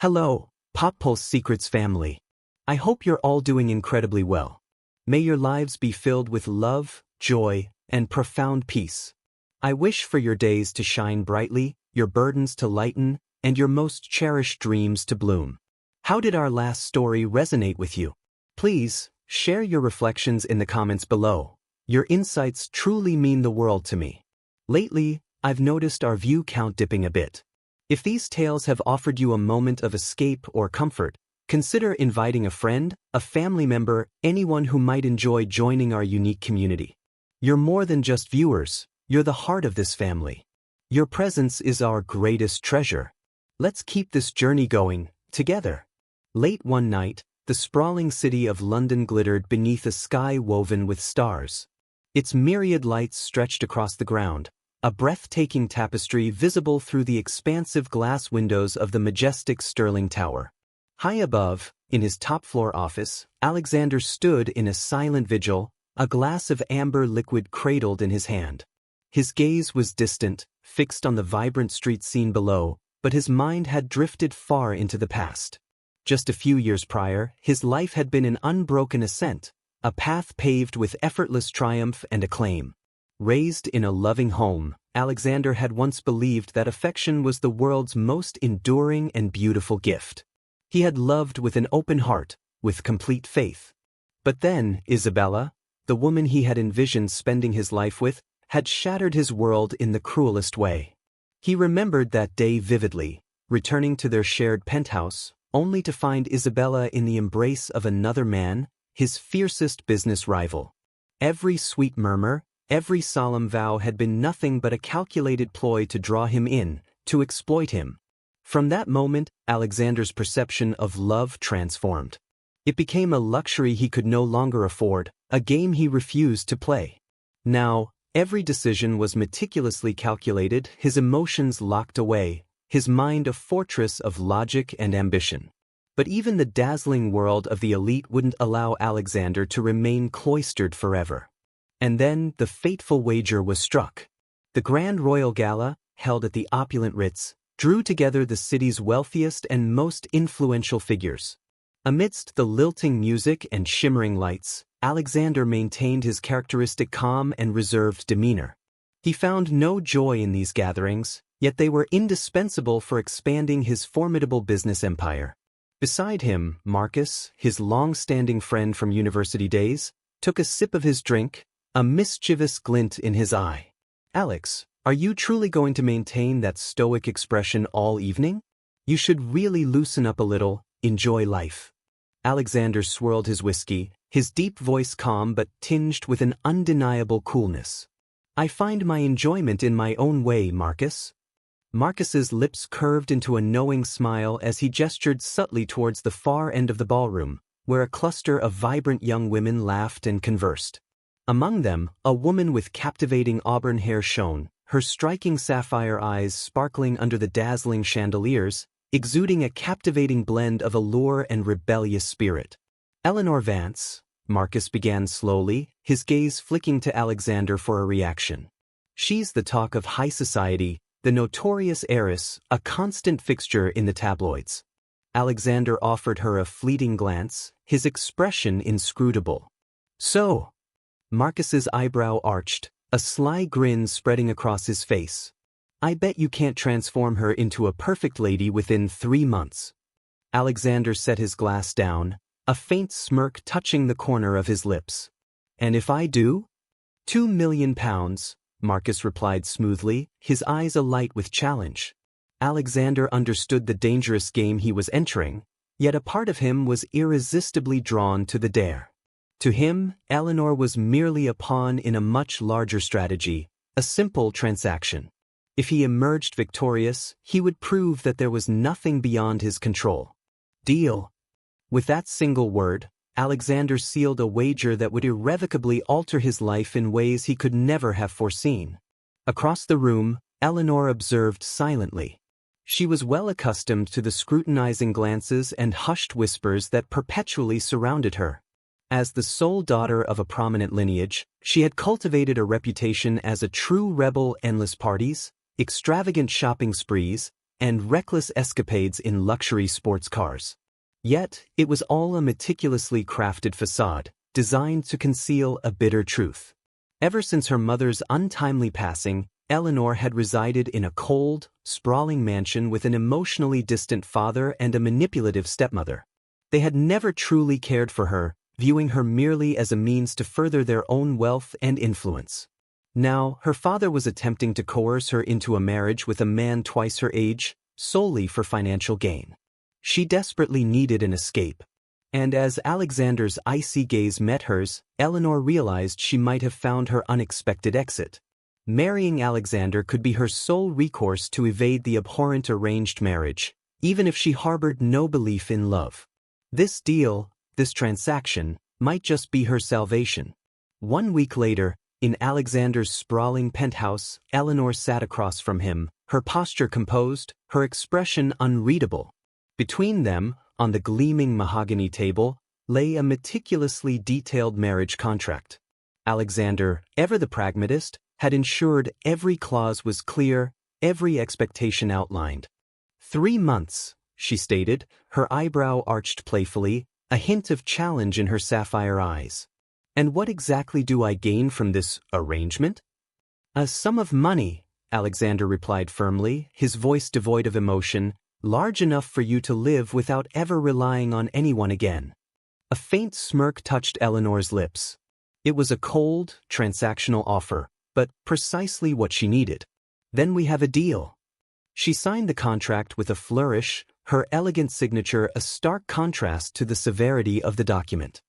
Hello, Poppulse Secrets family. I hope you're all doing incredibly well. May your lives be filled with love, joy, and profound peace. I wish for your days to shine brightly, your burdens to lighten, and your most cherished dreams to bloom. How did our last story resonate with you? Please, share your reflections in the comments below. Your insights truly mean the world to me. Lately, I've noticed our view count dipping a bit. If these tales have offered you a moment of escape or comfort, consider inviting a friend, a family member, anyone who might enjoy joining our unique community. You're more than just viewers, you're the heart of this family. Your presence is our greatest treasure. Let's keep this journey going, together. Late one night, the sprawling city of London glittered beneath a sky woven with stars. Its myriad lights stretched across the ground, a breathtaking tapestry visible through the expansive glass windows of the majestic Sterling Tower. High above, in his top-floor office, Alexander stood in a silent vigil, a glass of amber liquid cradled in his hand. His gaze was distant, fixed on the vibrant street scene below, but his mind had drifted far into the past. Just a few years prior, his life had been an unbroken ascent, a path paved with effortless triumph and acclaim. Raised in a loving home, Alexander had once believed that affection was the world's most enduring and beautiful gift. He had loved with an open heart, with complete faith. But then, Isabella, the woman he had envisioned spending his life with, had shattered his world in the cruelest way. He remembered that day vividly, returning to their shared penthouse, only to find Isabella in the embrace of another man, his fiercest business rival. Every sweet murmur, every solemn vow had been nothing but a calculated ploy to draw him in, to exploit him. From that moment, Alexander's perception of love transformed. It became a luxury he could no longer afford, a game he refused to play. Now, every decision was meticulously calculated, his emotions locked away, his mind a fortress of logic and ambition. But even the dazzling world of the elite wouldn't allow Alexander to remain cloistered forever. And then the fateful wager was struck. The Grand Royal Gala, held at the opulent Ritz, drew together the city's wealthiest and most influential figures. Amidst the lilting music and shimmering lights, Alexander maintained his characteristic calm and reserved demeanor. He found no joy in these gatherings, yet they were indispensable for expanding his formidable business empire. Beside him, Marcus, his long-standing friend from university days, took a sip of his drink, a mischievous glint in his eye. "Alex, are you truly going to maintain that stoic expression all evening? You should really loosen up a little, enjoy life." Alexander swirled his whiskey, his deep voice calm but tinged with an undeniable coolness. "I find my enjoyment in my own way, Marcus." Marcus's lips curved into a knowing smile as he gestured subtly towards the far end of the ballroom, where a cluster of vibrant young women laughed and conversed. Among them, a woman with captivating auburn hair shone, her striking sapphire eyes sparkling under the dazzling chandeliers, exuding a captivating blend of allure and rebellious spirit. "Eleanor Vance," Marcus began slowly, his gaze flicking to Alexander for a reaction. "She's the talk of high society, the notorious heiress, a constant fixture in the tabloids." Alexander offered her a fleeting glance, his expression inscrutable. "So?" Marcus's eyebrow arched, a sly grin spreading across his face. "I bet you can't transform her into a perfect lady within 3 months." Alexander set his glass down, a faint smirk touching the corner of his lips. "And if I do?" "£2 million, Marcus replied smoothly, his eyes alight with challenge. Alexander understood the dangerous game he was entering, yet a part of him was irresistibly drawn to the dare. To him, Eleanor was merely a pawn in a much larger strategy, a simple transaction. If he emerged victorious, he would prove that there was nothing beyond his control. Deal. With that single word, Alexander sealed a wager that would irrevocably alter his life in ways he could never have foreseen. Across the room, Eleanor observed silently. She was well accustomed to the scrutinizing glances and hushed whispers that perpetually surrounded her. As the sole daughter of a prominent lineage, she had cultivated a reputation as a true rebel. Endless parties, extravagant shopping sprees, and reckless escapades in luxury sports cars. Yet, it was all a meticulously crafted facade, designed to conceal a bitter truth. Ever since her mother's untimely passing, Eleanor had resided in a cold, sprawling mansion with an emotionally distant father and a manipulative stepmother. They had never truly cared for her, viewing her merely as a means to further their own wealth and influence. Now, her father was attempting to coerce her into a marriage with a man twice her age, solely for financial gain. She desperately needed an escape. And as Alexander's icy gaze met hers, Eleanor realized she might have found her unexpected exit. Marrying Alexander could be her sole recourse to evade the abhorrent arranged marriage, even if she harbored no belief in love. This deal, this transaction, might just be her salvation. 1 week later, in Alexander's sprawling penthouse, Eleanor sat across from him, her posture composed, her expression unreadable. Between them, on the gleaming mahogany table, lay a meticulously detailed marriage contract. Alexander, ever the pragmatist, had ensured every clause was clear, every expectation outlined. 3 months, she stated, her eyebrow arched playfully, a hint of challenge in her sapphire eyes. And what exactly do I gain from this arrangement? A sum of money, Alexander replied firmly, his voice devoid of emotion, large enough for you to live without ever relying on anyone again. A faint smirk touched Eleanor's lips. It was a cold, transactional offer, but precisely what she needed. Then we have a deal. She signed the contract with a flourish, her elegant signature a stark contrast to the severity of the document.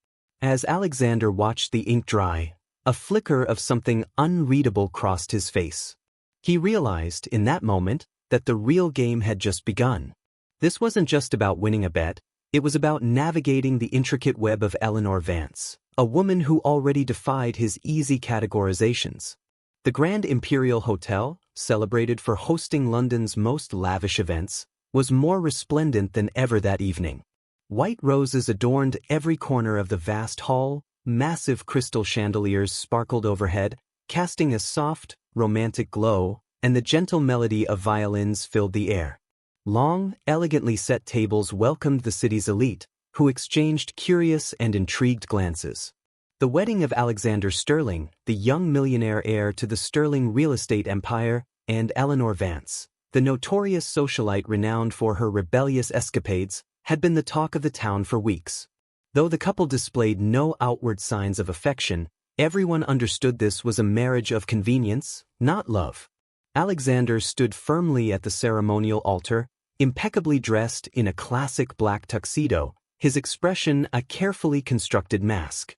As Alexander watched the ink dry, a flicker of something unreadable crossed his face. He realized, in that moment, that the real game had just begun. This wasn't just about winning a bet, it was about navigating the intricate web of Eleanor Vance, a woman who already defied his easy categorizations. The Grand Imperial Hotel, celebrated for hosting London's most lavish events, was more resplendent than ever that evening. White roses adorned every corner of the vast hall, massive crystal chandeliers sparkled overhead, casting a soft, romantic glow, and the gentle melody of violins filled the air. Long, elegantly set tables welcomed the city's elite, who exchanged curious and intrigued glances. The wedding of Alexander Sterling, the young millionaire heir to the Sterling real estate empire, and Eleanor Vance, the notorious socialite renowned for her rebellious escapades, had been the talk of the town for weeks. Though the couple displayed no outward signs of affection, everyone understood this was a marriage of convenience, not love. Alexander stood firmly at the ceremonial altar, impeccably dressed in a classic black tuxedo, his expression a carefully constructed mask.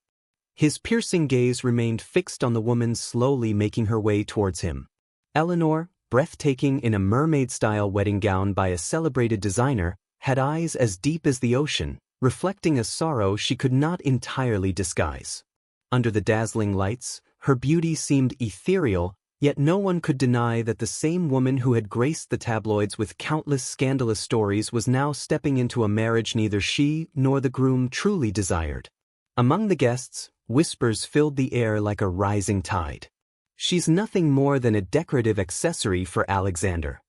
His piercing gaze remained fixed on the woman slowly making her way towards him. Eleanor, breathtaking in a mermaid-style wedding gown by a celebrated designer, had eyes as deep as the ocean, reflecting a sorrow she could not entirely disguise. Under the dazzling lights, her beauty seemed ethereal, yet no one could deny that the same woman who had graced the tabloids with countless scandalous stories was now stepping into a marriage neither she nor the groom truly desired. Among the guests, whispers filled the air like a rising tide. She's nothing more than a decorative accessory for Alexander.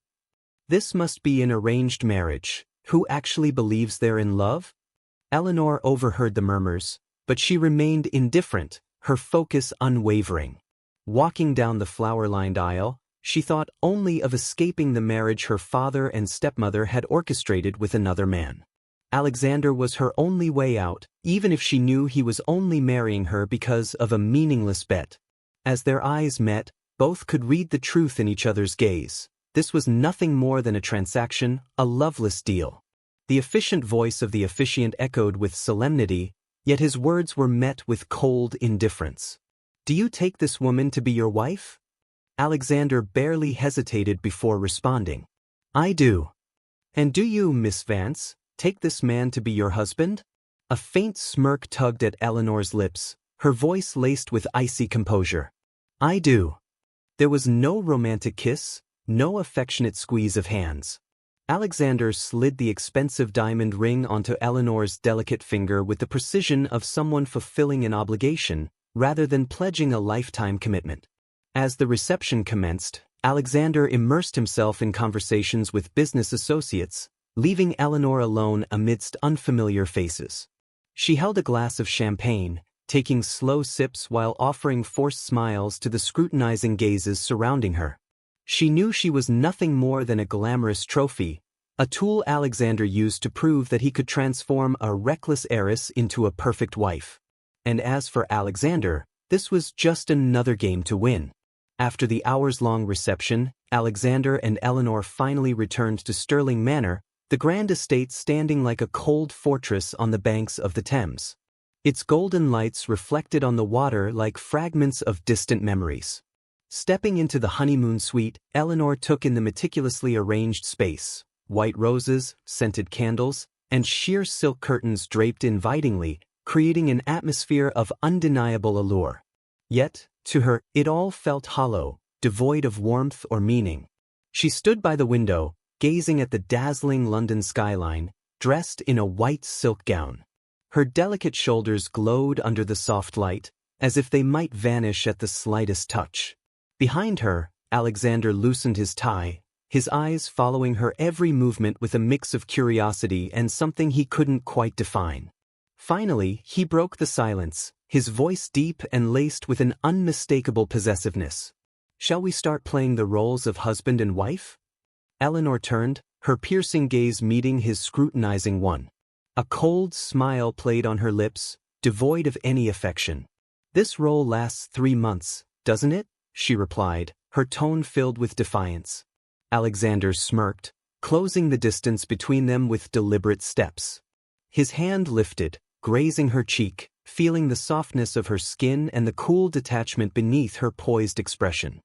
This must be an arranged marriage. Who actually believes they're in love? Eleanor overheard the murmurs, but she remained indifferent, her focus unwavering. Walking down the flower-lined aisle, she thought only of escaping the marriage her father and stepmother had orchestrated with another man. Alexander was her only way out, even if she knew he was only marrying her because of a meaningless bet. As their eyes met, both could read the truth in each other's gaze. This was nothing more than a transaction, a loveless deal. The efficient voice of the officiant echoed with solemnity, yet his words were met with cold indifference. Do you take this woman to be your wife? Alexander barely hesitated before responding. I do. And do you, Miss Vance, take this man to be your husband? A faint smirk tugged at Eleanor's lips, her voice laced with icy composure. I do. There was no romantic kiss, no affectionate squeeze of hands. Alexander slid the expensive diamond ring onto Eleanor's delicate finger with the precision of someone fulfilling an obligation, rather than pledging a lifetime commitment. As the reception commenced, Alexander immersed himself in conversations with business associates, leaving Eleanor alone amidst unfamiliar faces. She held a glass of champagne, taking slow sips while offering forced smiles to the scrutinizing gazes surrounding her. She knew she was nothing more than a glamorous trophy, a tool Alexander used to prove that he could transform a reckless heiress into a perfect wife. And as for Alexander, this was just another game to win. After the hours-long reception, Alexander and Eleanor finally returned to Stirling Manor, the grand estate standing like a cold fortress on the banks of the Thames. Its golden lights reflected on the water like fragments of distant memories. Stepping into the honeymoon suite, Eleanor took in the meticulously arranged space. White roses, scented candles, and sheer silk curtains draped invitingly, creating an atmosphere of undeniable allure. Yet, to her, it all felt hollow, devoid of warmth or meaning. She stood by the window, gazing at the dazzling London skyline, dressed in a white silk gown. Her delicate shoulders glowed under the soft light, as if they might vanish at the slightest touch. Behind her, Alexander loosened his tie, his eyes following her every movement with a mix of curiosity and something he couldn't quite define. Finally, he broke the silence, his voice deep and laced with an unmistakable possessiveness. "Shall we start playing the roles of husband and wife?" Eleanor turned, her piercing gaze meeting his scrutinizing one. A cold smile played on her lips, devoid of any affection. "This role lasts 3 months, doesn't it?" she replied, her tone filled with defiance. Alexander smirked, closing the distance between them with deliberate steps. His hand lifted, grazing her cheek, feeling the softness of her skin and the cool detachment beneath her poised expression.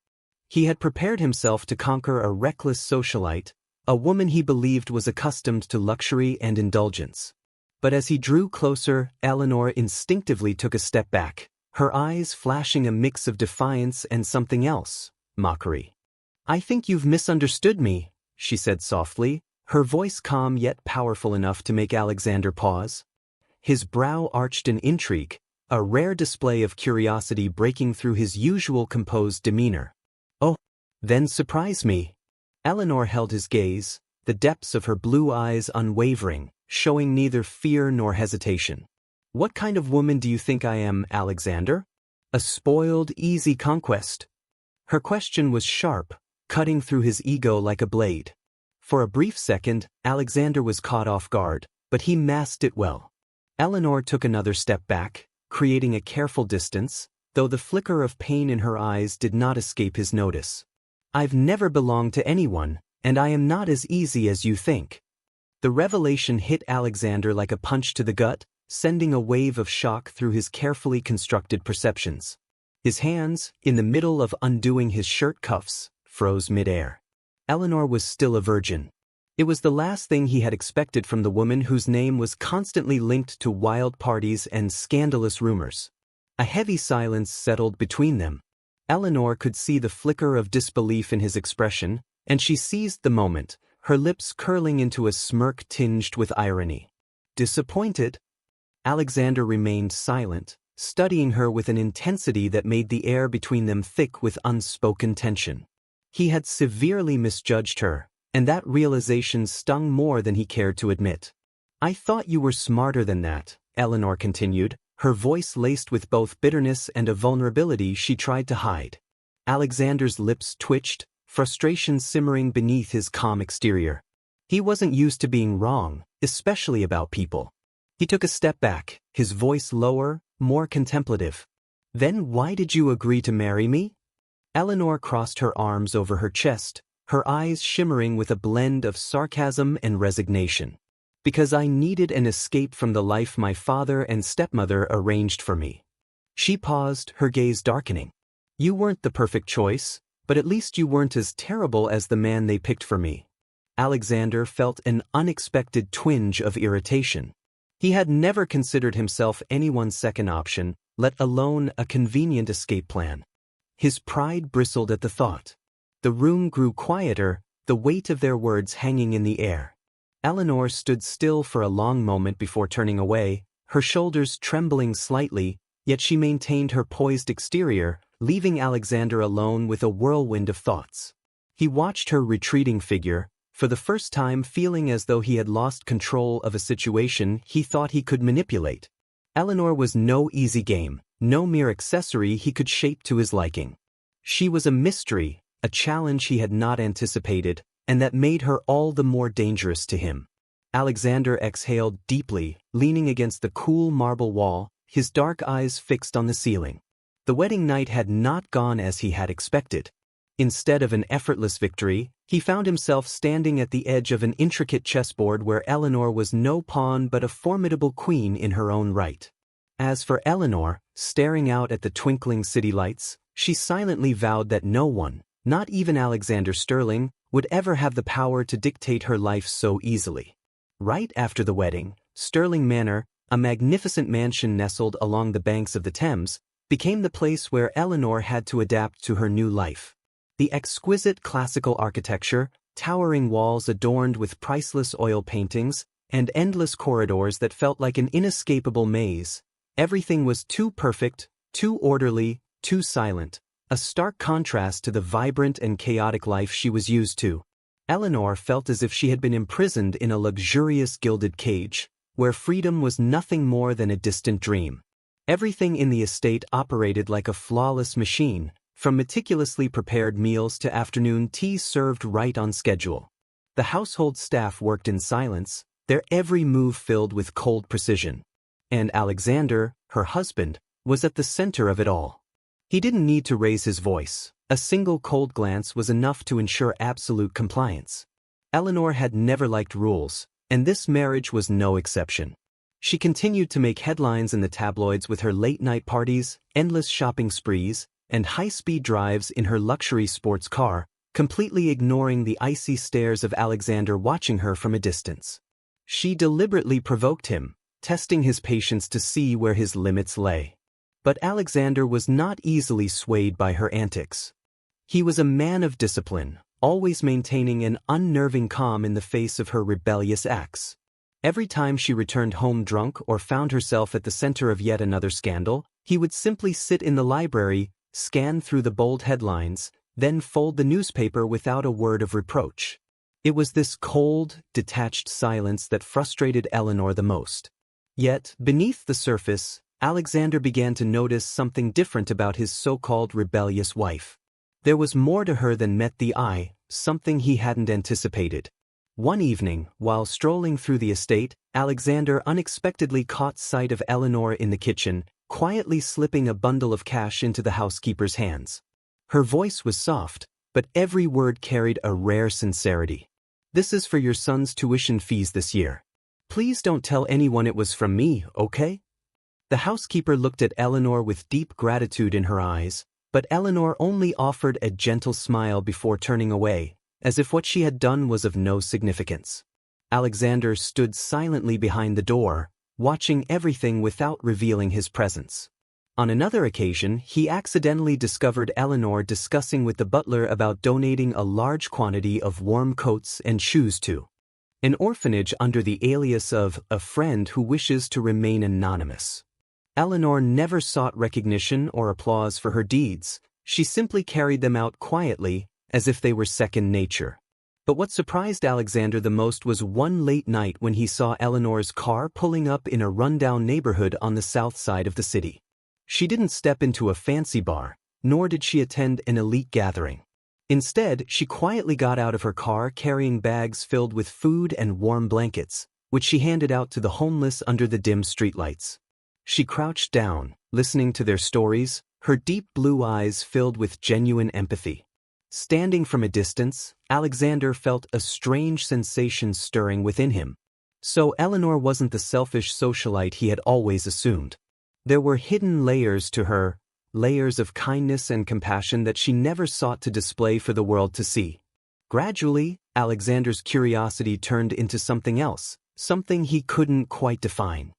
He had prepared himself to conquer a reckless socialite, a woman he believed was accustomed to luxury and indulgence. But as he drew closer, Eleanor instinctively took a step back, her eyes flashing a mix of defiance and something else, mockery. "I think you've misunderstood me," she said softly, her voice calm yet powerful enough to make Alexander pause. His brow arched in intrigue, a rare display of curiosity breaking through his usual composed demeanor. "Oh, then surprise me." Eleanor held his gaze, the depths of her blue eyes unwavering, showing neither fear nor hesitation. "What kind of woman do you think I am, Alexander? A spoiled, easy conquest?" Her question was sharp, cutting through his ego like a blade. For a brief second, Alexander was caught off guard, but he masked it well. Eleanor took another step back, creating a careful distance, though the flicker of pain in her eyes did not escape his notice. "I've never belonged to anyone, and I am not as easy as you think." The revelation hit Alexander like a punch to the gut, sending a wave of shock through his carefully constructed perceptions. His hands, in the middle of undoing his shirt cuffs, froze midair. Eleanor was still a virgin. It was the last thing he had expected from the woman whose name was constantly linked to wild parties and scandalous rumors. A heavy silence settled between them. Eleanor could see the flicker of disbelief in his expression, and she seized the moment, her lips curling into a smirk tinged with irony. "Disappointed?" Alexander remained silent, studying her with an intensity that made the air between them thick with unspoken tension. He had severely misjudged her, and that realization stung more than he cared to admit. "I thought you were smarter than that," Eleanor continued, her voice laced with both bitterness and a vulnerability she tried to hide. Alexander's lips twitched, frustration simmering beneath his calm exterior. He wasn't used to being wrong, especially about people. He took a step back, his voice lower, more contemplative. "Then why did you agree to marry me?" Eleanor crossed her arms over her chest, her eyes shimmering with a blend of sarcasm and resignation. "Because I needed an escape from the life my father and stepmother arranged for me." She paused, her gaze darkening. "You weren't the perfect choice, but at least you weren't as terrible as the man they picked for me." Alexander felt an unexpected twinge of irritation. He had never considered himself anyone's second option, let alone a convenient escape plan. His pride bristled at the thought. The room grew quieter, the weight of their words hanging in the air. Eleanor stood still for a long moment before turning away, her shoulders trembling slightly, yet she maintained her poised exterior, leaving Alexander alone with a whirlwind of thoughts. He watched her retreating figure, for the first time feeling as though he had lost control of a situation he thought he could manipulate. Eleanor was no easy game, no mere accessory he could shape to his liking. She was a mystery, a challenge he had not anticipated, and that made her all the more dangerous to him. Alexander exhaled deeply, leaning against the cool marble wall, his dark eyes fixed on the ceiling. The wedding night had not gone as he had expected. Instead of an effortless victory, he found himself standing at the edge of an intricate chessboard where Eleanor was no pawn but a formidable queen in her own right. As for Eleanor, staring out at the twinkling city lights, she silently vowed that no one, not even Alexander Sterling, would ever have the power to dictate her life so easily. Right after the wedding, Sterling Manor, a magnificent mansion nestled along the banks of the Thames, became the place where Eleanor had to adapt to her new life. The exquisite classical architecture, towering walls adorned with priceless oil paintings, and endless corridors that felt like an inescapable maze. Everything was too perfect, too orderly, too silent, a stark contrast to the vibrant and chaotic life she was used to. Eleanor felt as if she had been imprisoned in a luxurious gilded cage, where freedom was nothing more than a distant dream. Everything in the estate operated like a flawless machine, from meticulously prepared meals to afternoon tea served right on schedule. The household staff worked in silence, their every move filled with cold precision. And Alexander, her husband, was at the center of it all. He didn't need to raise his voice. A single cold glance was enough to ensure absolute compliance. Eleanor had never liked rules, and this marriage was no exception. She continued to make headlines in the tabloids with her late-night parties, endless shopping sprees, and high-speed drives in her luxury sports car, completely ignoring the icy stares of Alexander watching her from a distance. She deliberately provoked him, testing his patience to see where his limits lay. But Alexander was not easily swayed by her antics. He was a man of discipline, always maintaining an unnerving calm in the face of her rebellious acts. Every time she returned home drunk or found herself at the center of yet another scandal, he would simply sit in the library, scan through the bold headlines, then fold the newspaper without a word of reproach. It was this cold, detached silence that frustrated Eleanor the most. Yet, beneath the surface, Alexander began to notice something different about his so-called rebellious wife. There was more to her than met the eye, something he hadn't anticipated. One evening, while strolling through the estate, Alexander unexpectedly caught sight of Eleanor in the kitchen, quietly slipping a bundle of cash into the housekeeper's hands. Her voice was soft, but every word carried a rare sincerity. "This is for your son's tuition fees this year. Please don't tell anyone it was from me, okay?" The housekeeper looked at Eleanor with deep gratitude in her eyes, but Eleanor only offered a gentle smile before turning away, as if what she had done was of no significance. Alexander stood silently behind the door, watching everything without revealing his presence. On another occasion, he accidentally discovered Eleanor discussing with the butler about donating a large quantity of warm coats and shoes to an orphanage under the alias of a friend who wishes to remain anonymous. Eleanor never sought recognition or applause for her deeds. She simply carried them out quietly, as if they were second nature. But what surprised Alexander the most was one late night when he saw Eleanor's car pulling up in a rundown neighborhood on the south side of the city. She didn't step into a fancy bar, nor did she attend an elite gathering. Instead, she quietly got out of her car carrying bags filled with food and warm blankets, which she handed out to the homeless under the dim streetlights. She crouched down, listening to their stories, her deep blue eyes filled with genuine empathy. Standing from a distance, Alexander felt a strange sensation stirring within him. So Eleanor wasn't the selfish socialite he had always assumed. There were hidden layers to her, layers of kindness and compassion that she never sought to display for the world to see. Gradually, Alexander's curiosity turned into something else, something he couldn't quite define.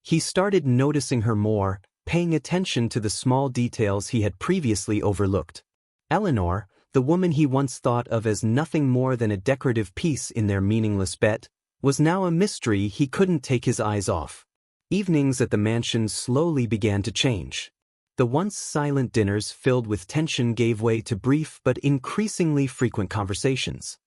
He started noticing her more, paying attention to the small details he had previously overlooked. Eleanor, the woman he once thought of as nothing more than a decorative piece in their meaningless bet, was now a mystery he couldn't take his eyes off. Evenings at the mansion slowly began to change. The once silent dinners filled with tension gave way to brief but increasingly frequent conversations.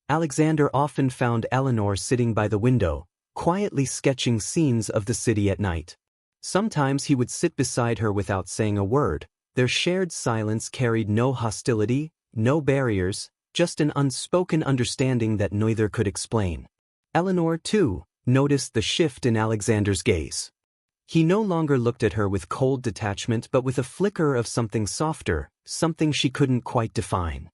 Alexander often found Eleanor sitting by the window, quietly sketching scenes of the city at night. Sometimes he would sit beside her without saying a word. Their shared silence carried no hostility, no barriers, just an unspoken understanding that neither could explain. Eleanor, too, noticed the shift in Alexander's gaze. He no longer looked at her with cold detachment but with a flicker of something softer, something she couldn't quite define.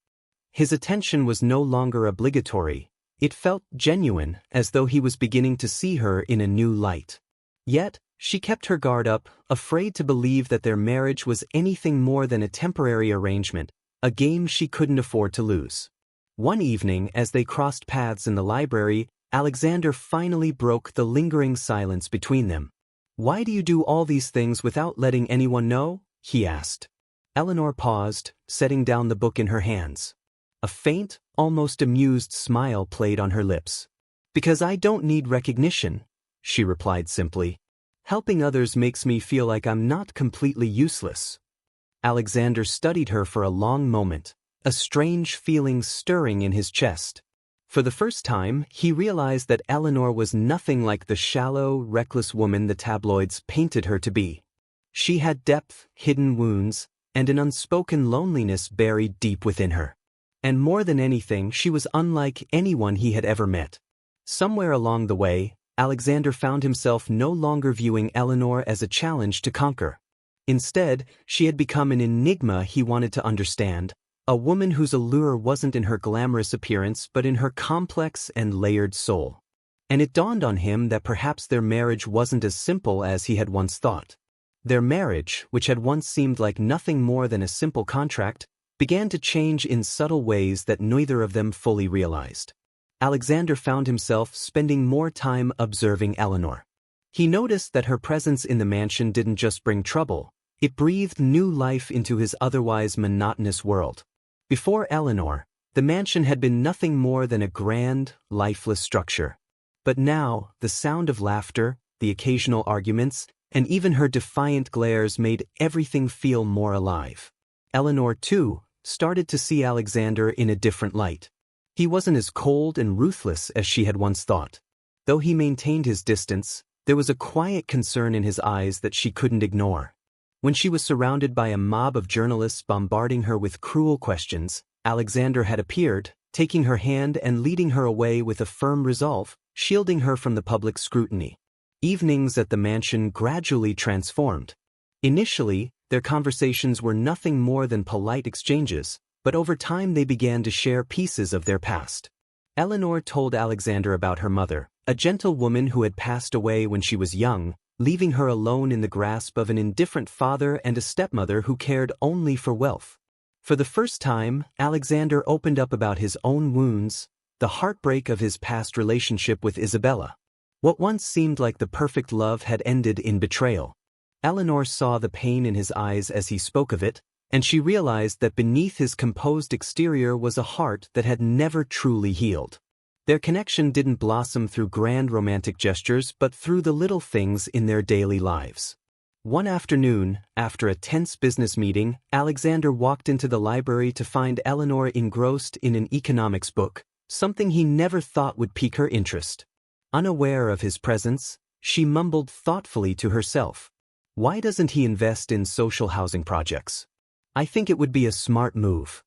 His attention was no longer obligatory. It felt genuine, as though he was beginning to see her in a new light. Yet, she kept her guard up, afraid to believe that their marriage was anything more than a temporary arrangement, a game she couldn't afford to lose. One evening, as they crossed paths in the library, Alexander finally broke the lingering silence between them. "Why do you do all these things without letting anyone know?" he asked. Eleanor paused, setting down the book in her hands. A faint, almost amused smile played on her lips. "Because I don't need recognition," she replied simply. "Helping others makes me feel like I'm not completely useless." Alexander studied her for a long moment, a strange feeling stirring in his chest. For the first time, he realized that Eleanor was nothing like the shallow, reckless woman the tabloids painted her to be. She had depth, hidden wounds, and an unspoken loneliness buried deep within her. And more than anything, she was unlike anyone he had ever met. Somewhere along the way, Alexander found himself no longer viewing Eleanor as a challenge to conquer. Instead, she had become an enigma he wanted to understand, a woman whose allure wasn't in her glamorous appearance but in her complex and layered soul. And it dawned on him that perhaps their marriage wasn't as simple as he had once thought. Their marriage, which had once seemed like nothing more than a simple contract, began to change in subtle ways that neither of them fully realized. Alexander found himself spending more time observing Eleanor. He noticed that her presence in the mansion didn't just bring trouble, it breathed new life into his otherwise monotonous world. Before Eleanor, the mansion had been nothing more than a grand, lifeless structure. But now, the sound of laughter, the occasional arguments, and even her defiant glares made everything feel more alive. Eleanor, too, started to see Alexander in a different light. He wasn't as cold and ruthless as she had once thought. Though he maintained his distance, there was a quiet concern in his eyes that she couldn't ignore. When she was surrounded by a mob of journalists bombarding her with cruel questions, Alexander had appeared, taking her hand and leading her away with a firm resolve, shielding her from the public scrutiny. Evenings at the mansion gradually transformed. Initially, their conversations were nothing more than polite exchanges, but over time they began to share pieces of their past. Eleanor told Alexander about her mother, a gentle woman who had passed away when she was young, leaving her alone in the grasp of an indifferent father and a stepmother who cared only for wealth. For the first time, Alexander opened up about his own wounds, the heartbreak of his past relationship with Isabella. What once seemed like the perfect love had ended in betrayal. Eleanor saw the pain in his eyes as he spoke of it, and she realized that beneath his composed exterior was a heart that had never truly healed. Their connection didn't blossom through grand romantic gestures but through the little things in their daily lives. One afternoon, after a tense business meeting, Alexander walked into the library to find Eleanor engrossed in an economics book, something he never thought would pique her interest. Unaware of his presence, she mumbled thoughtfully to herself, "Why doesn't he invest in social housing projects? I think it would be a smart move."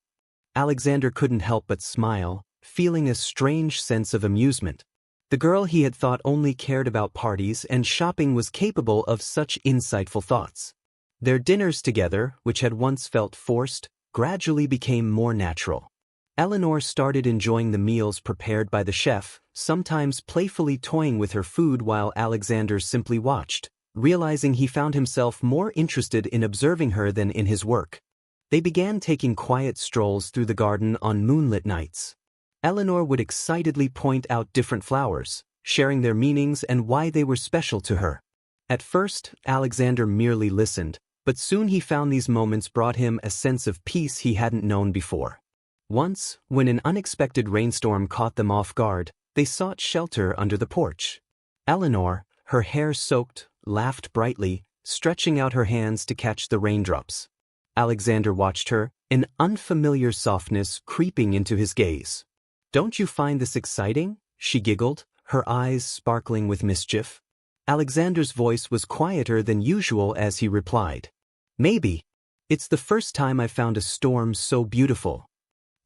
Alexander couldn't help but smile, feeling a strange sense of amusement. The girl he had thought only cared about parties and shopping was capable of such insightful thoughts. Their dinners together, which had once felt forced, gradually became more natural. Eleanor started enjoying the meals prepared by the chef, sometimes playfully toying with her food while Alexander simply watched, realizing he found himself more interested in observing her than in his work. They began taking quiet strolls through the garden on moonlit nights. Eleanor would excitedly point out different flowers, sharing their meanings and why they were special to her. At first, Alexander merely listened, but soon he found these moments brought him a sense of peace he hadn't known before. Once, when an unexpected rainstorm caught them off guard, they sought shelter under the porch. Eleanor, her hair soaked, laughed brightly, stretching out her hands to catch the raindrops. Alexander watched her, an unfamiliar softness creeping into his gaze. "Don't you find this exciting?" she giggled, her eyes sparkling with mischief. Alexander's voice was quieter than usual as he replied, "Maybe. It's the first time I've found a storm so beautiful."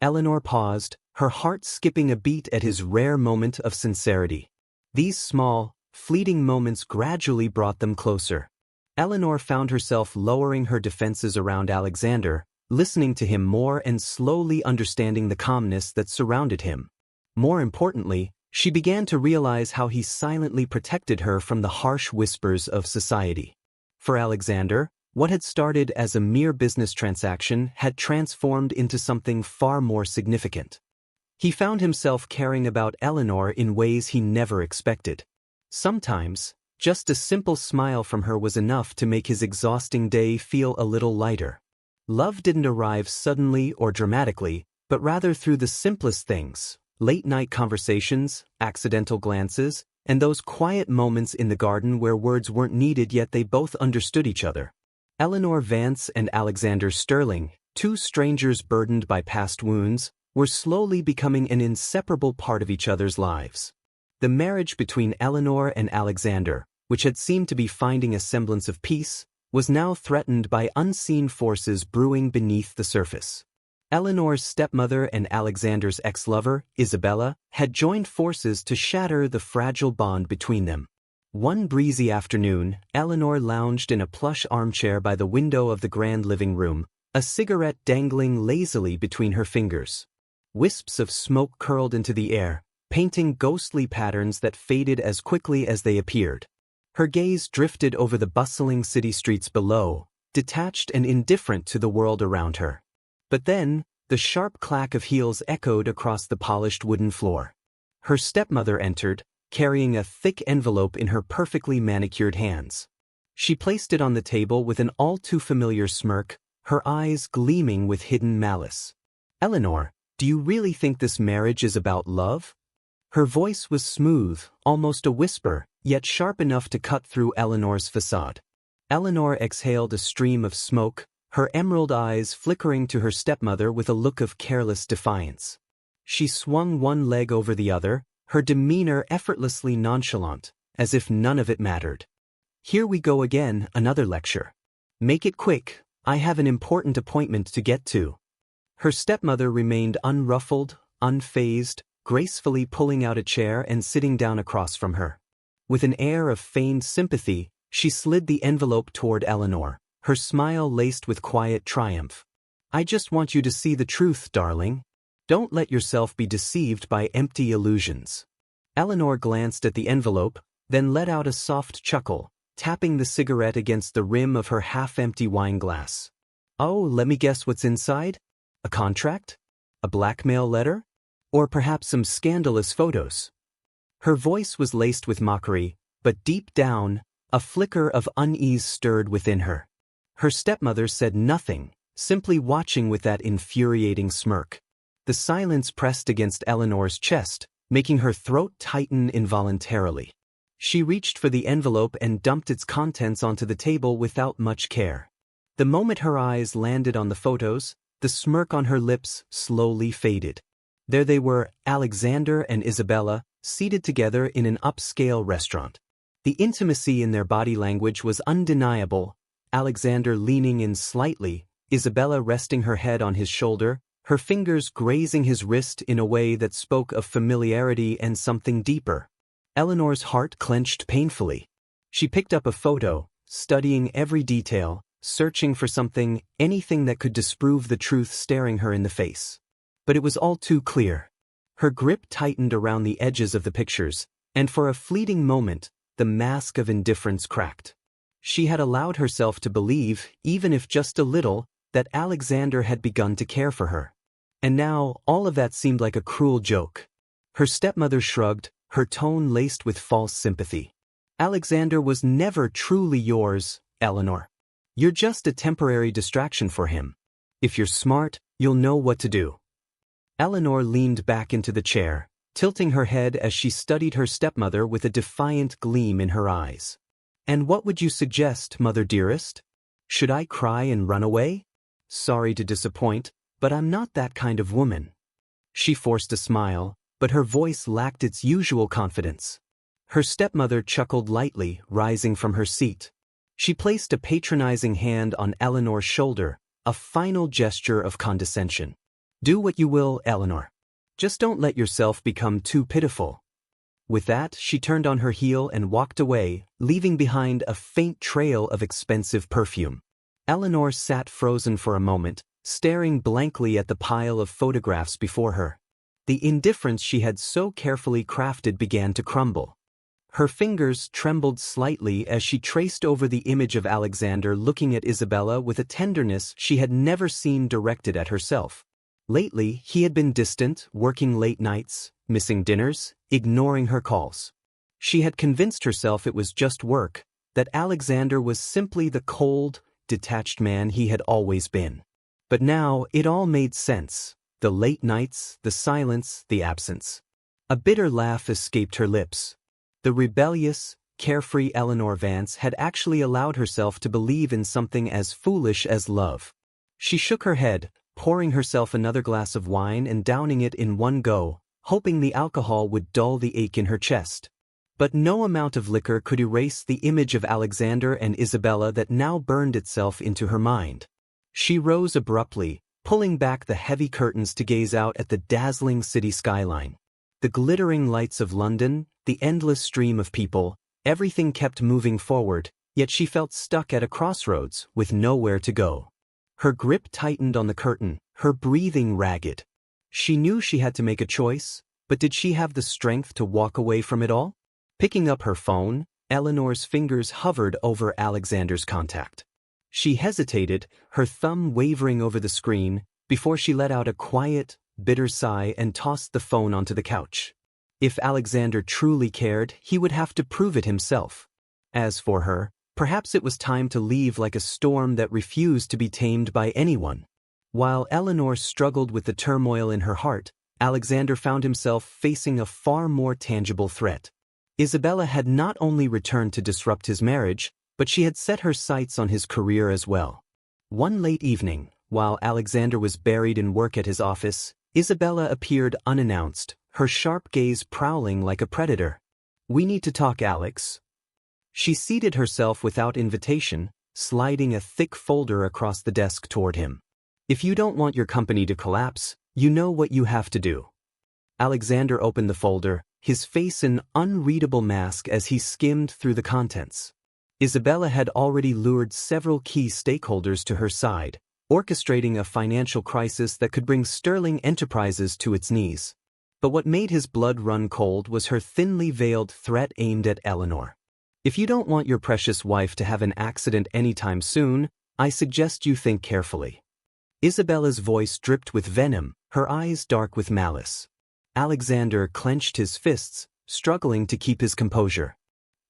Eleanor paused, her heart skipping a beat at his rare moment of sincerity. These small, fleeting moments gradually brought them closer. Eleanor found herself lowering her defenses around Alexander, listening to him more and slowly understanding the calmness that surrounded him. More importantly, she began to realize how he silently protected her from the harsh whispers of society. For Alexander, what had started as a mere business transaction had transformed into something far more significant. He found himself caring about Eleanor in ways he never expected. Sometimes, just a simple smile from her was enough to make his exhausting day feel a little lighter. Love didn't arrive suddenly or dramatically, but rather through the simplest things: late-night conversations, accidental glances, and those quiet moments in the garden where words weren't needed yet they both understood each other. Eleanor Vance and Alexander Sterling, two strangers burdened by past wounds, were slowly becoming an inseparable part of each other's lives. The marriage between Eleanor and Alexander, which had seemed to be finding a semblance of peace, was now threatened by unseen forces brewing beneath the surface. Eleanor's stepmother and Alexander's ex-lover, Isabella, had joined forces to shatter the fragile bond between them. One breezy afternoon, Eleanor lounged in a plush armchair by the window of the grand living room, a cigarette dangling lazily between her fingers. Wisps of smoke curled into the air, painting ghostly patterns that faded as quickly as they appeared. Her gaze drifted over the bustling city streets below, detached and indifferent to the world around her. But then, the sharp clack of heels echoed across the polished wooden floor. Her stepmother entered, carrying a thick envelope in her perfectly manicured hands. She placed it on the table with an all-too-familiar smirk, her eyes gleaming with hidden malice. "Eleanor, do you really think this marriage is about love?" Her voice was smooth, almost a whisper, yet sharp enough to cut through Eleanor's facade. Eleanor exhaled a stream of smoke, her emerald eyes flickering to her stepmother with a look of careless defiance. She swung one leg over the other, her demeanor effortlessly nonchalant, as if none of it mattered. "Here we go again, another lecture. Make it quick, I have an important appointment to get to." Her stepmother remained unruffled, unfazed, gracefully pulling out a chair and sitting down across from her. With an air of feigned sympathy, she slid the envelope toward Eleanor, her smile laced with quiet triumph. "I just want you to see the truth, darling. Don't let yourself be deceived by empty illusions." Eleanor glanced at the envelope, then let out a soft chuckle, tapping the cigarette against the rim of her half-empty wine glass. "Oh, let me guess what's inside? A contract? A blackmail letter? Or perhaps some scandalous photos?" Her voice was laced with mockery, but deep down, a flicker of unease stirred within her. Her stepmother said nothing, simply watching with that infuriating smirk. The silence pressed against Eleanor's chest, making her throat tighten involuntarily. She reached for the envelope and dumped its contents onto the table without much care. The moment her eyes landed on the photos, the smirk on her lips slowly faded. There they were, Alexander and Isabella, seated together in an upscale restaurant. The intimacy in their body language was undeniable, Alexander leaning in slightly, Isabella resting her head on his shoulder, her fingers grazing his wrist in a way that spoke of familiarity and something deeper. Eleanor's heart clenched painfully. She picked up a photo, studying every detail, searching for something, anything that could disprove the truth staring her in the face. But it was all too clear. Her grip tightened around the edges of the pictures, and for a fleeting moment, the mask of indifference cracked. She had allowed herself to believe, even if just a little, that Alexander had begun to care for her. And now, all of that seemed like a cruel joke. Her stepmother shrugged, her tone laced with false sympathy. "Alexander was never truly yours, Eleanor. You're just a temporary distraction for him. If you're smart, you'll know what to do." Eleanor leaned back into the chair, tilting her head as she studied her stepmother with a defiant gleam in her eyes. And what would you suggest, mother dearest? Should I cry and run away? Sorry to disappoint, but I'm not that kind of woman. She forced a smile, but her voice lacked its usual confidence. Her stepmother chuckled lightly, rising from her seat. She placed a patronizing hand on Eleanor's shoulder, a final gesture of condescension. Do what you will, Eleanor. Just don't let yourself become too pitiful. With that, she turned on her heel and walked away, leaving behind a faint trail of expensive perfume. Eleanor sat frozen for a moment, staring blankly at the pile of photographs before her. The indifference she had so carefully crafted began to crumble. Her fingers trembled slightly as she traced over the image of Alexander looking at Isabella with a tenderness she had never seen directed at herself. Lately, he had been distant, working late nights, missing dinners, ignoring her calls. She had convinced herself it was just work, that Alexander was simply the cold, detached man he had always been. But now it all made sense. The late nights, the silence, the absence. A bitter laugh escaped her lips. The rebellious, carefree Eleanor Vance had actually allowed herself to believe in something as foolish as love. She shook her head, pouring herself another glass of wine and downing it in one go, hoping the alcohol would dull the ache in her chest. But no amount of liquor could erase the image of Alexander and Isabella that now burned itself into her mind. She rose abruptly, pulling back the heavy curtains to gaze out at the dazzling city skyline. The glittering lights of London, the endless stream of people, everything kept moving forward, yet she felt stuck at a crossroads with nowhere to go. Her grip tightened on the curtain, her breathing ragged. She knew she had to make a choice, but did she have the strength to walk away from it all? Picking up her phone, Eleanor's fingers hovered over Alexander's contact. She hesitated, her thumb wavering over the screen, before she let out a quiet, bitter sigh and tossed the phone onto the couch. If Alexander truly cared, he would have to prove it himself. As for her, perhaps it was time to leave like a storm that refused to be tamed by anyone. While Eleanor struggled with the turmoil in her heart, Alexander found himself facing a far more tangible threat. Isabella had not only returned to disrupt his marriage, but she had set her sights on his career as well. One late evening, while Alexander was buried in work at his office, Isabella appeared unannounced, her sharp gaze prowling like a predator. "We need to talk, Alex." She seated herself without invitation, sliding a thick folder across the desk toward him. "If you don't want your company to collapse, you know what you have to do." Alexander opened the folder, his face an unreadable mask as he skimmed through the contents. Isabella had already lured several key stakeholders to her side, orchestrating a financial crisis that could bring sterling enterprises to its knees. But what made his blood run cold was her thinly veiled threat aimed at Eleanor. "If you don't want your precious wife to have an accident anytime soon, I suggest you think carefully." Isabella's voice dripped with venom, her eyes dark with malice. Alexander clenched his fists, struggling to keep his composure.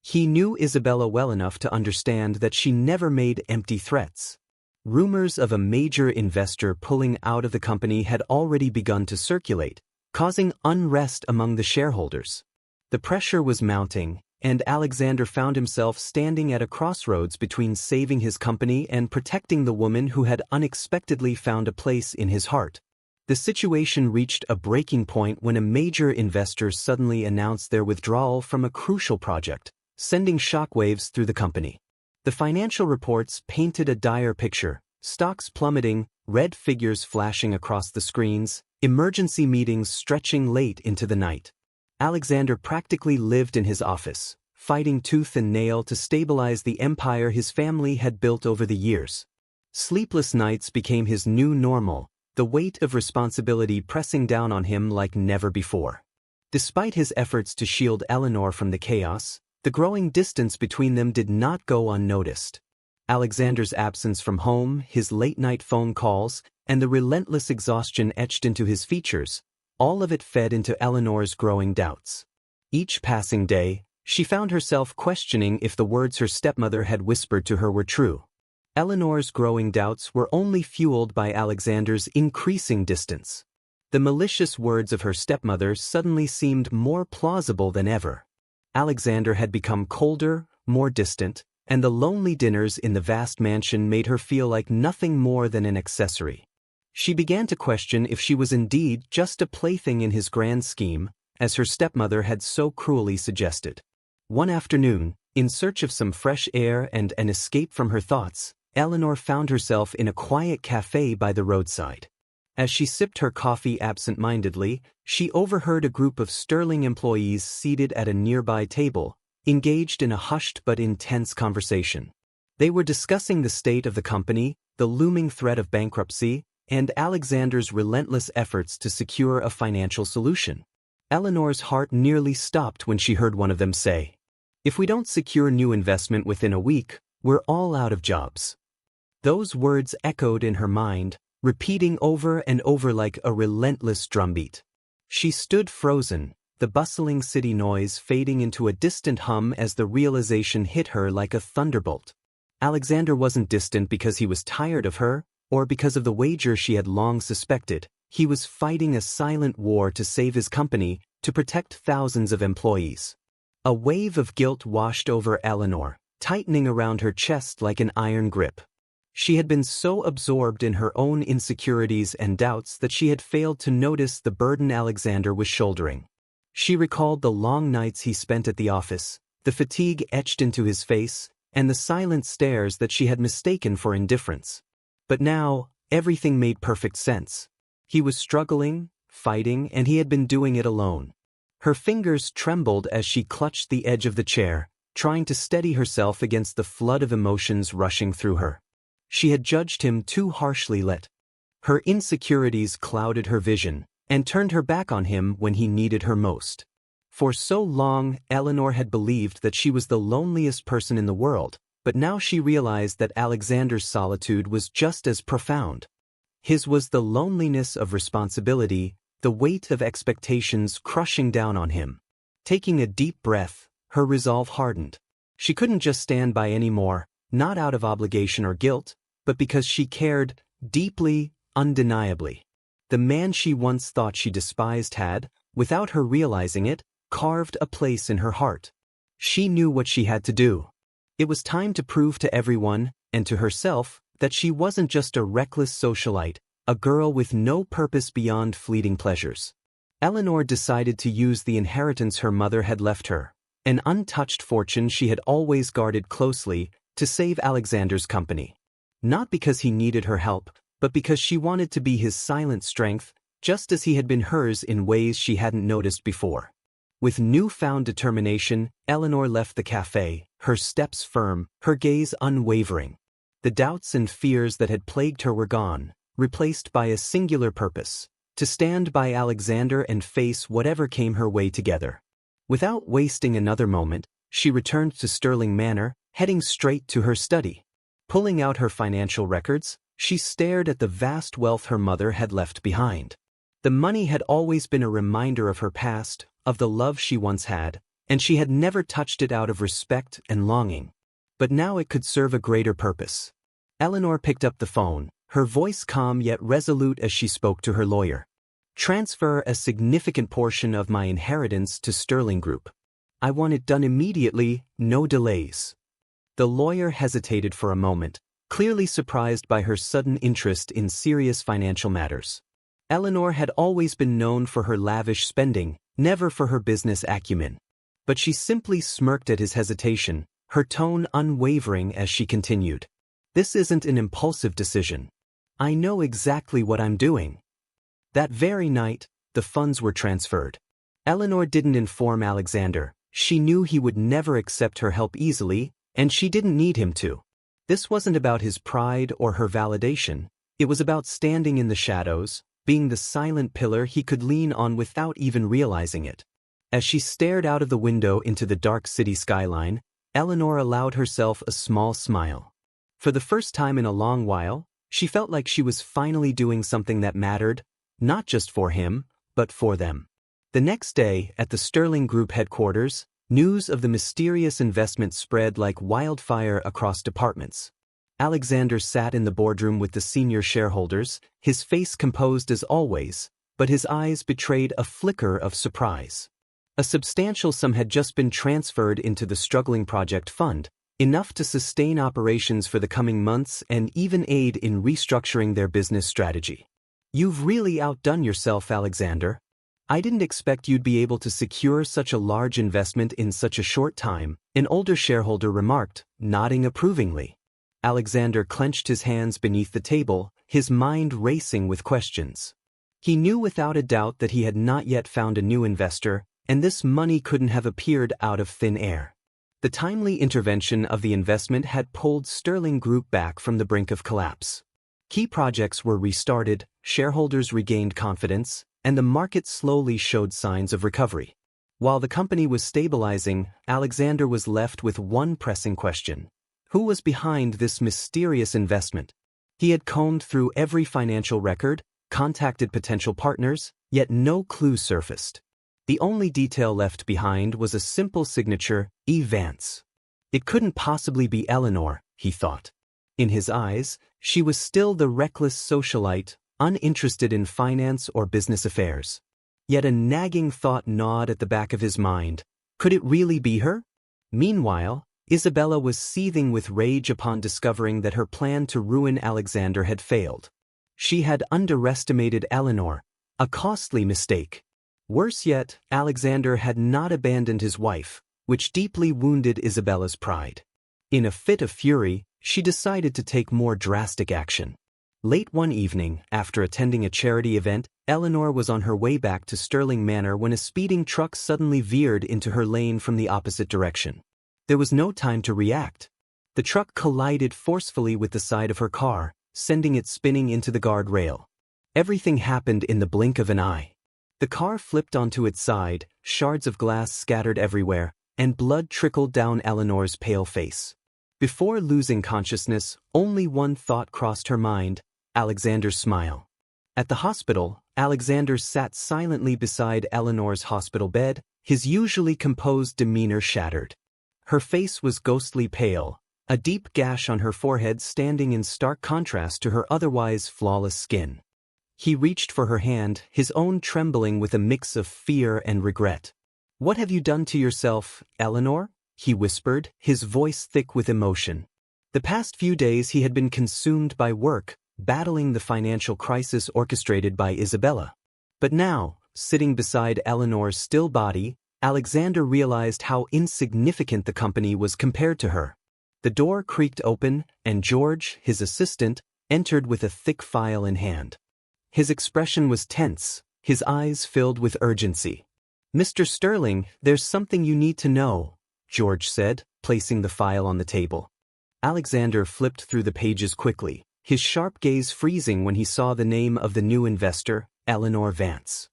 He knew Isabella well enough to understand that she never made empty threats. Rumors of a major investor pulling out of the company had already begun to circulate, causing unrest among the shareholders. The pressure was mounting, and Alexander found himself standing at a crossroads between saving his company and protecting the woman who had unexpectedly found a place in his heart. The situation reached a breaking point when a major investor suddenly announced their withdrawal from a crucial project, sending shockwaves through the company. The financial reports painted a dire picture: stocks plummeting, red figures flashing across the screens, emergency meetings stretching late into the night. Alexander practically lived in his office, fighting tooth and nail to stabilize the empire his family had built over the years. Sleepless nights became his new normal, the weight of responsibility pressing down on him like never before. Despite his efforts to shield Eleanor from the chaos, the growing distance between them did not go unnoticed. Alexander's absence from home, his late-night phone calls, and the relentless exhaustion etched into his features, all of it fed into Eleanor's growing doubts. Each passing day, she found herself questioning if the words her stepmother had whispered to her were true. Eleanor's growing doubts were only fueled by Alexander's increasing distance. The malicious words of her stepmother suddenly seemed more plausible than ever. Alexander had become colder, more distant, and the lonely dinners in the vast mansion made her feel like nothing more than an accessory. She began to question if she was indeed just a plaything in his grand scheme, as her stepmother had so cruelly suggested. One afternoon, in search of some fresh air and an escape from her thoughts, Eleanor found herself in a quiet cafe by the roadside. As she sipped her coffee absent-mindedly, she overheard a group of sterling employees seated at a nearby table, engaged in a hushed but intense conversation. They were discussing the state of the company, the looming threat of bankruptcy, and Alexander's relentless efforts to secure a financial solution. Eleanor's heart nearly stopped when she heard one of them say, "If we don't secure new investment within a week, we're all out of jobs." Those words echoed in her mind, repeating over and over like a relentless drumbeat. She stood frozen, the bustling city noise fading into a distant hum as the realization hit her like a thunderbolt. Alexander wasn't distant because he was tired of her, or because of the wager she had long suspected. He was fighting a silent war to save his company, to protect thousands of employees. A wave of guilt washed over Eleanor, tightening around her chest like an iron grip. She had been so absorbed in her own insecurities and doubts that she had failed to notice the burden Alexander was shouldering. She recalled the long nights he spent at the office, the fatigue etched into his face, and the silent stares that she had mistaken for indifference. But now, everything made perfect sense. He was struggling, fighting, and he had been doing it alone. Her fingers trembled as she clutched the edge of the chair, trying to steady herself against the flood of emotions rushing through her. She had judged him too harshly. Her insecurities clouded her vision, and turned her back on him when he needed her most. For so long, Eleanor had believed that she was the loneliest person in the world, but now she realized that Alexander's solitude was just as profound. His was the loneliness of responsibility, the weight of expectations crushing down on him. Taking a deep breath, her resolve hardened. She couldn't just stand by anymore, not out of obligation or guilt, but because she cared, deeply, undeniably. The man she once thought she despised had, without her realizing it, carved a place in her heart. She knew what she had to do. It was time to prove to everyone, and to herself, that she wasn't just a reckless socialite, a girl with no purpose beyond fleeting pleasures. Eleanor decided to use the inheritance her mother had left her, an untouched fortune she had always guarded closely, to save Alexander's company. Not because he needed her help, but because she wanted to be his silent strength, just as he had been hers in ways she hadn't noticed before. With newfound determination, Eleanor left the cafe, her steps firm, her gaze unwavering. The doubts and fears that had plagued her were gone, replaced by a singular purpose: to stand by Alexander and face whatever came her way together. Without wasting another moment, she returned to Sterling Manor, heading straight to her study. Pulling out her financial records, she stared at the vast wealth her mother had left behind. The money had always been a reminder of her past, of the love she once had, and she had never touched it out of respect and longing. But now it could serve a greater purpose. Eleanor picked up the phone, her voice calm yet resolute as she spoke to her lawyer. "Transfer a significant portion of my inheritance to Sterling Group. I want it done immediately, no delays." The lawyer hesitated for a moment, clearly surprised by her sudden interest in serious financial matters. Eleanor had always been known for her lavish spending, never for her business acumen. But she simply smirked at his hesitation, her tone unwavering as she continued. "This isn't an impulsive decision. I know exactly what I'm doing." That very night, the funds were transferred. Eleanor didn't inform Alexander. She knew he would never accept her help easily, and she didn't need him to. This wasn't about his pride or her validation. It was about standing in the shadows, being the silent pillar he could lean on without even realizing it. As she stared out of the window into the dark city skyline, Eleanor allowed herself a small smile. For the first time in a long while, she felt like she was finally doing something that mattered, not just for him, but for them. The next day, at the Sterling Group headquarters, news of the mysterious investment spread like wildfire across departments. Alexander sat in the boardroom with the senior shareholders, his face composed as always, but his eyes betrayed a flicker of surprise. A substantial sum had just been transferred into the struggling project fund, enough to sustain operations for the coming months and even aid in restructuring their business strategy. You've really outdone yourself, Alexander. I didn't expect you'd be able to secure such a large investment in such a short time, an older shareholder remarked, nodding approvingly. Alexander clenched his hands beneath the table, his mind racing with questions. He knew without a doubt that he had not yet found a new investor, and this money couldn't have appeared out of thin air. The timely intervention of the investment had pulled Sterling Group back from the brink of collapse. Key projects were restarted, shareholders regained confidence, and the market slowly showed signs of recovery. While the company was stabilizing, Alexander was left with one pressing question. Who was behind this mysterious investment? He had combed through every financial record, contacted potential partners, yet no clue surfaced. The only detail left behind was a simple signature, E. Vance. It couldn't possibly be Eleanor, he thought. In his eyes, she was still the reckless socialite, uninterested in finance or business affairs. Yet a nagging thought gnawed at the back of his mind. Could it really be her? Meanwhile, Isabella was seething with rage upon discovering that her plan to ruin Alexander had failed. She had underestimated Eleanor, a costly mistake. Worse yet, Alexander had not abandoned his wife, which deeply wounded Isabella's pride. In a fit of fury, she decided to take more drastic action. Late one evening, after attending a charity event, Eleanor was on her way back to Sterling Manor when a speeding truck suddenly veered into her lane from the opposite direction. There was no time to react. The truck collided forcefully with the side of her car, sending it spinning into the guardrail. Everything happened in the blink of an eye. The car flipped onto its side, shards of glass scattered everywhere, and blood trickled down Eleanor's pale face. Before losing consciousness, only one thought crossed her mind: Alexander's smile. At the hospital, Alexander sat silently beside Eleanor's hospital bed, his usually composed demeanor shattered. Her face was ghostly pale, a deep gash on her forehead standing in stark contrast to her otherwise flawless skin. He reached for her hand, his own trembling with a mix of fear and regret. "What have you done to yourself, Eleanor?" he whispered, his voice thick with emotion. The past few days he had been consumed by work, battling the financial crisis orchestrated by Isabella. But now, sitting beside Eleanor's still body, Alexander realized how insignificant the company was compared to her. The door creaked open, and George, his assistant, entered with a thick file in hand. His expression was tense, his eyes filled with urgency. "Mr. Sterling, there's something you need to know," George said, placing the file on the table. Alexander flipped through the pages quickly, his sharp gaze freezing when he saw the name of the new investor, Eleanor Vance.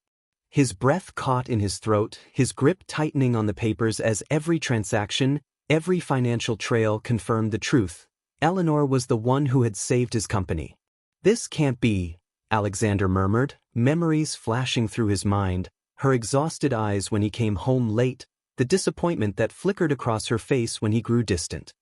His breath caught in his throat, his grip tightening on the papers as every transaction, every financial trail confirmed the truth. Eleanor was the one who had saved his company. "This can't be," Alexander murmured, memories flashing through his mind, her exhausted eyes when he came home late, the disappointment that flickered across her face when he grew distant.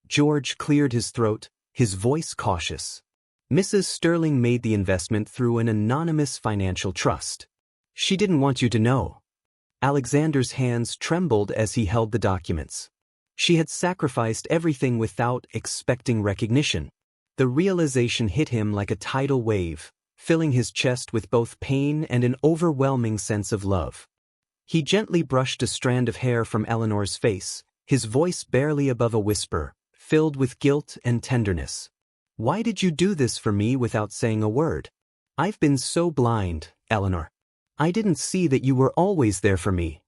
George cleared his throat, his voice cautious. "Mrs. Sterling made the investment through an anonymous financial trust. She didn't want you to know." Alexander's hands trembled as he held the documents. She had sacrificed everything without expecting recognition. The realization hit him like a tidal wave, filling his chest with both pain and an overwhelming sense of love. He gently brushed a strand of hair from Eleanor's face, his voice barely above a whisper, filled with guilt and tenderness. "Why did you do this for me without saying a word? I've been so blind, Eleanor. I didn't see that you were always there for me."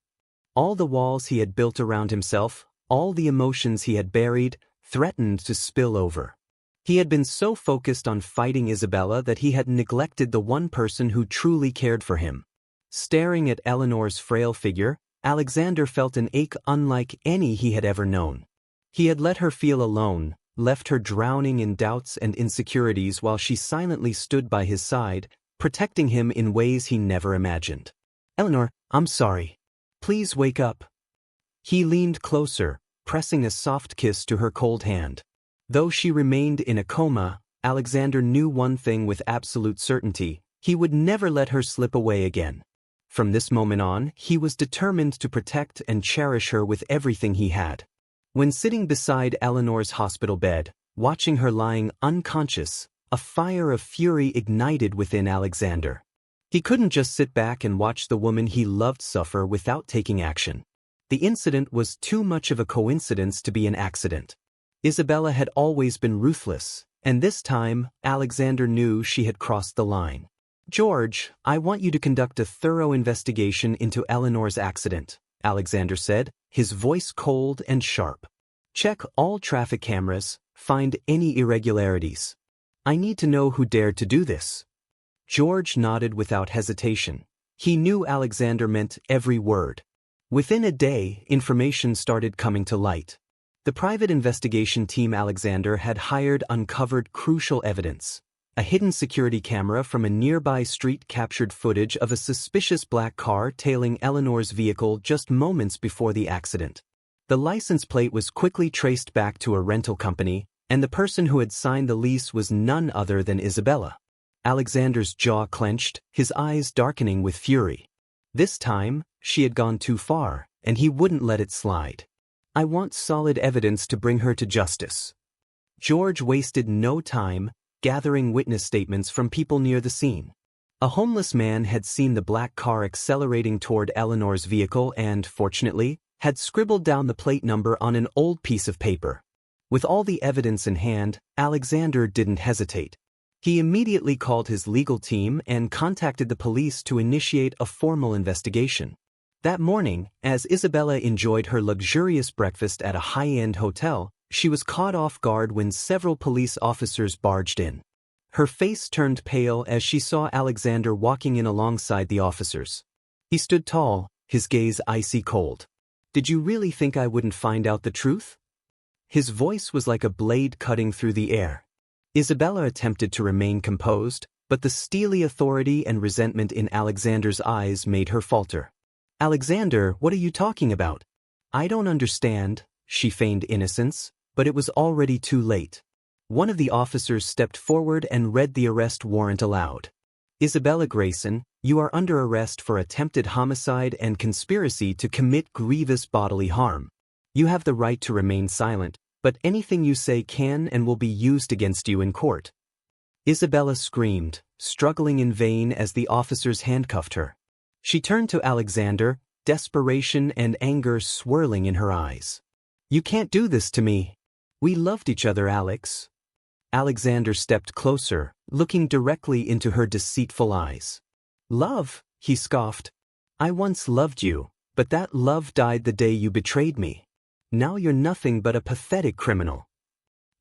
All the walls he had built around himself, all the emotions he had buried, threatened to spill over. He had been so focused on fighting Isabella that he had neglected the one person who truly cared for him. Staring at Eleanor's frail figure, Alexander felt an ache unlike any he had ever known. He had let her feel alone, left her drowning in doubts and insecurities while she silently stood by his side, protecting him in ways he never imagined. "Eleanor, I'm sorry. Please wake up." He leaned closer, pressing a soft kiss to her cold hand. Though she remained in a coma, Alexander knew one thing with absolute certainty: he would never let her slip away again. From this moment on, he was determined to protect and cherish her with everything he had. When sitting beside Eleanor's hospital bed, watching her lying unconscious, a fire of fury ignited within Alexander. He couldn't just sit back and watch the woman he loved suffer without taking action. The incident was too much of a coincidence to be an accident. Isabella had always been ruthless, and this time, Alexander knew she had crossed the line. "George, I want you to conduct a thorough investigation into Eleanor's accident," Alexander said, his voice cold and sharp. "Check all traffic cameras, find any irregularities. I need to know who dared to do this." George nodded without hesitation. He knew Alexander meant every word. Within a day, information started coming to light. The private investigation team Alexander had hired uncovered crucial evidence. A hidden security camera from a nearby street captured footage of a suspicious black car tailing Eleanor's vehicle just moments before the accident. The license plate was quickly traced back to a rental company, and the person who had signed the lease was none other than Isabella. Alexander's jaw clenched, his eyes darkening with fury. This time, she had gone too far, and he wouldn't let it slide. "I want solid evidence to bring her to justice." George wasted no time gathering witness statements from people near the scene. A homeless man had seen the black car accelerating toward Eleanor's vehicle and, fortunately, had scribbled down the plate number on an old piece of paper. With all the evidence in hand, Alexander didn't hesitate. He immediately called his legal team and contacted the police to initiate a formal investigation. That morning, as Isabella enjoyed her luxurious breakfast at a high-end hotel, she was caught off guard when several police officers barged in. Her face turned pale as she saw Alexander walking in alongside the officers. He stood tall, his gaze icy cold. "Did you really think I wouldn't find out the truth?" His voice was like a blade cutting through the air. Isabella attempted to remain composed, but the steely authority and resentment in Alexander's eyes made her falter. "Alexander, what are you talking about?" "I don't understand," she feigned innocence, but it was already too late. One of the officers stepped forward and read the arrest warrant aloud. "Isabella Grayson, you are under arrest for attempted homicide and conspiracy to commit grievous bodily harm. You have the right to remain silent, but anything you say can and will be used against you in court." Isabella screamed, struggling in vain as the officers handcuffed her. She turned to Alexander, desperation and anger swirling in her eyes. "You can't do this to me. We loved each other, Alex." Alexander stepped closer, looking directly into her deceitful eyes. "Love?" he scoffed. "I once loved you, but that love died the day you betrayed me. Now you're nothing but a pathetic criminal."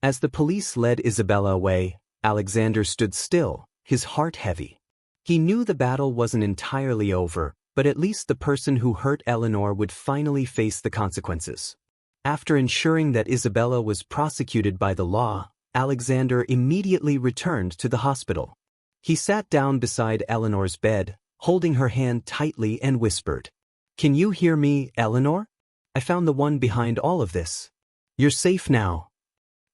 As the police led Isabella away, Alexander stood still, his heart heavy. He knew the battle wasn't entirely over, but at least the person who hurt Eleanor would finally face the consequences. After ensuring that Isabella was prosecuted by the law, Alexander immediately returned to the hospital. He sat down beside Eleanor's bed, holding her hand tightly and whispered, "Can you hear me, Eleanor? I found the one behind all of this. You're safe now."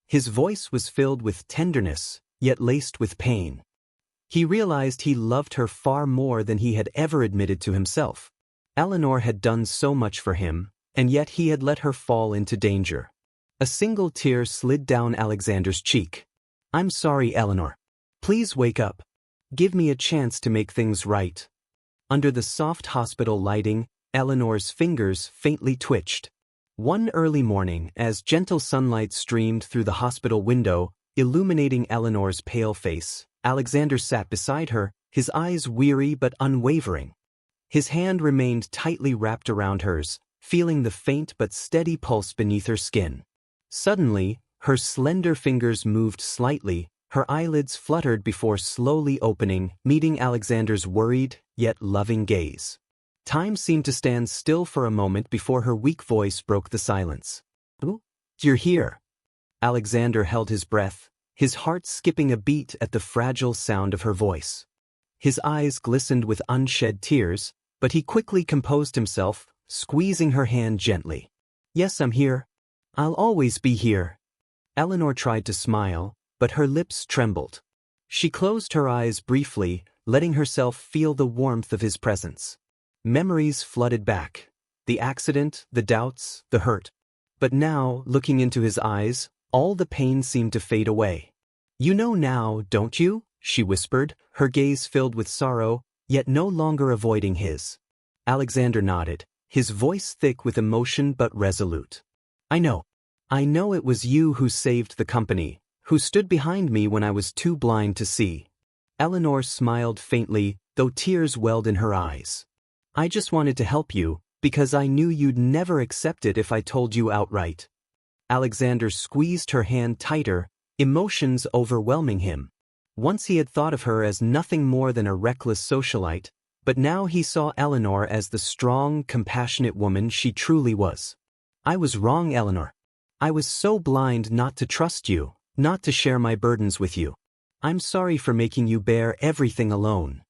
His voice was filled with tenderness, yet laced with pain. He realized he loved her far more than he had ever admitted to himself. Eleanor had done so much for him, and yet he had let her fall into danger. A single tear slid down Alexander's cheek. "I'm sorry, Eleanor. Please wake up. Give me a chance to make things right." Under the soft hospital lighting, Eleanor's fingers faintly twitched. One early morning, as gentle sunlight streamed through the hospital window, illuminating Eleanor's pale face, Alexander sat beside her, his eyes weary but unwavering. His hand remained tightly wrapped around hers, feeling the faint but steady pulse beneath her skin. Suddenly, her slender fingers moved slightly, her eyelids fluttered before slowly opening, meeting Alexander's worried, yet loving gaze. Time seemed to stand still for a moment before her weak voice broke the silence. "Oh, you're here." Alexander held his breath, his heart skipping a beat at the fragile sound of her voice. His eyes glistened with unshed tears, but he quickly composed himself, squeezing her hand gently. "Yes, I'm here. I'll always be here." Eleanor tried to smile, but her lips trembled. She closed her eyes briefly, letting herself feel the warmth of his presence. Memories flooded back. The accident, the doubts, the hurt. But now, looking into his eyes, all the pain seemed to fade away. "You know now, don't you?" she whispered, her gaze filled with sorrow, yet no longer avoiding his. Alexander nodded, his voice thick with emotion but resolute. "I know. I know it was you who saved the company, who stood behind me when I was too blind to see." Eleanor smiled faintly, though tears welled in her eyes. "I just wanted to help you, because I knew you'd never accept it if I told you outright." Alexander squeezed her hand tighter, emotions overwhelming him. Once he had thought of her as nothing more than a reckless socialite, but now he saw Eleanor as the strong, compassionate woman she truly was. "I was wrong, Eleanor. I was so blind not to trust you, not to share my burdens with you. I'm sorry for making you bear everything alone."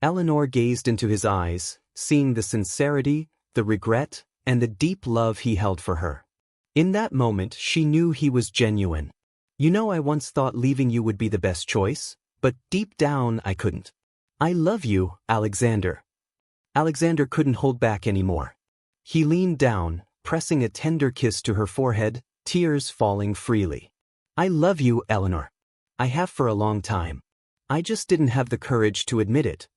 Eleanor gazed into his eyes, seeing the sincerity, the regret, and the deep love he held for her. In that moment she knew he was genuine. "You know, I once thought leaving you would be the best choice, but deep down I couldn't. I love you, Alexander." Alexander couldn't hold back anymore. He leaned down, pressing a tender kiss to her forehead, tears falling freely. "I love you, Eleanor. I have for a long time. I just didn't have the courage to admit it."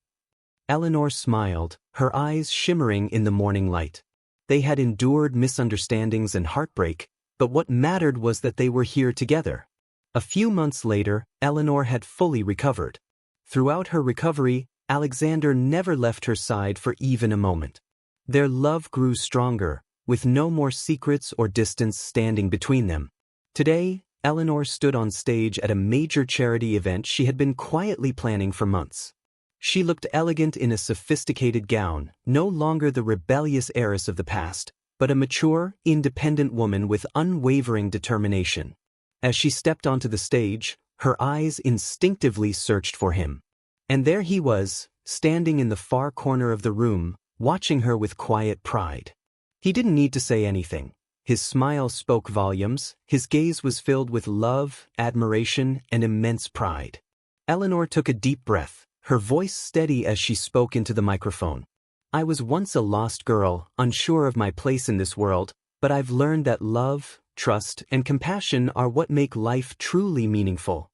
Eleanor smiled, her eyes shimmering in the morning light. They had endured misunderstandings and heartbreak, but what mattered was that they were here together. A few months later, Eleanor had fully recovered. Throughout her recovery, Alexander never left her side for even a moment. Their love grew stronger, with no more secrets or distance standing between them. Today, Eleanor stood on stage at a major charity event she had been quietly planning for months. She looked elegant in a sophisticated gown, no longer the rebellious heiress of the past, but a mature, independent woman with unwavering determination. As she stepped onto the stage, her eyes instinctively searched for him. And there he was, standing in the far corner of the room, watching her with quiet pride. He didn't need to say anything. His smile spoke volumes, his gaze was filled with love, admiration, and immense pride. Eleanor took a deep breath, her voice steady as she spoke into the microphone. "I was once a lost girl, unsure of my place in this world, but I've learned that love, trust, and compassion are what make life truly meaningful."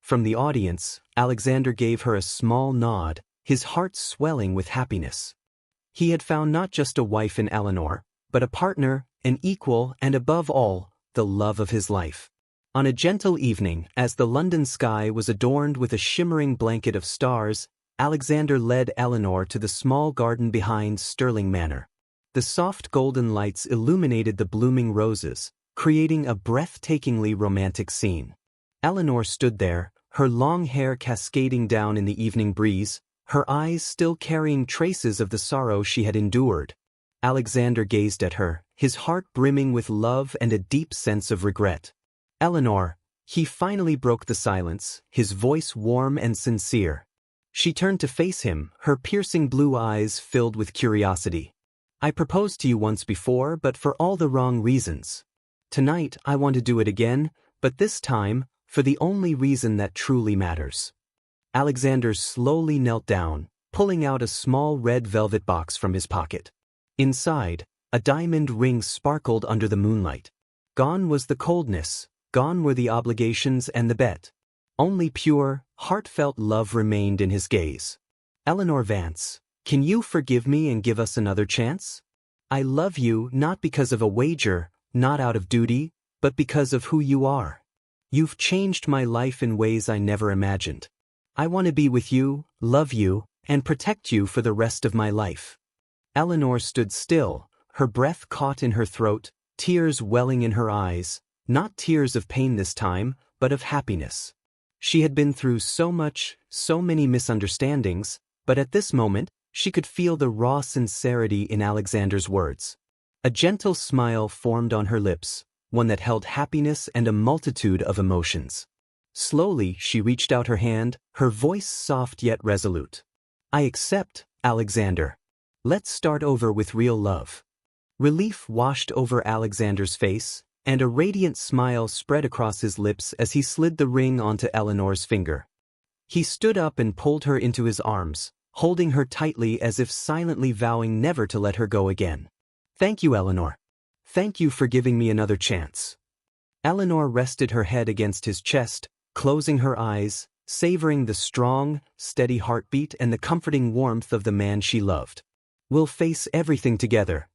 From the audience, Alexander gave her a small nod, his heart swelling with happiness. He had found not just a wife in Eleanor, but a partner, an equal, and above all, the love of his life. On a gentle evening, as the London sky was adorned with a shimmering blanket of stars, Alexander led Eleanor to the small garden behind Stirling Manor. The soft golden lights illuminated the blooming roses, creating a breathtakingly romantic scene. Eleanor stood there, her long hair cascading down in the evening breeze, her eyes still carrying traces of the sorrow she had endured. Alexander gazed at her, his heart brimming with love and a deep sense of regret. "Eleanor," he finally broke the silence, his voice warm and sincere. She turned to face him, her piercing blue eyes filled with curiosity. "I proposed to you once before, but for all the wrong reasons. Tonight I want to do it again, but this time, for the only reason that truly matters." Alexander slowly knelt down, pulling out a small red velvet box from his pocket. Inside, a diamond ring sparkled under the moonlight. Gone was the coldness, gone were the obligations and the bet. Only pure, heartfelt love remained in his gaze. "Eleanor Vance, can you forgive me and give us another chance? I love you not because of a wager, not out of duty, but because of who you are. You've changed my life in ways I never imagined. I want to be with you, love you, and protect you for the rest of my life." Eleanor stood still, her breath caught in her throat, tears welling in her eyes, not tears of pain this time, but of happiness. She had been through so much, so many misunderstandings, but at this moment, she could feel the raw sincerity in Alexander's words. A gentle smile formed on her lips, one that held happiness and a multitude of emotions. Slowly, she reached out her hand, her voice soft yet resolute. "I accept, Alexander. Let's start over with real love." Relief washed over Alexander's face, and a radiant smile spread across his lips as he slid the ring onto Eleanor's finger. He stood up and pulled her into his arms, holding her tightly as if silently vowing never to let her go again. "Thank you, Eleanor. Thank you for giving me another chance. Eleanor rested her head against his chest, closing her eyes, savoring the strong, steady heartbeat and the comforting warmth of the man she loved. We'll face everything together.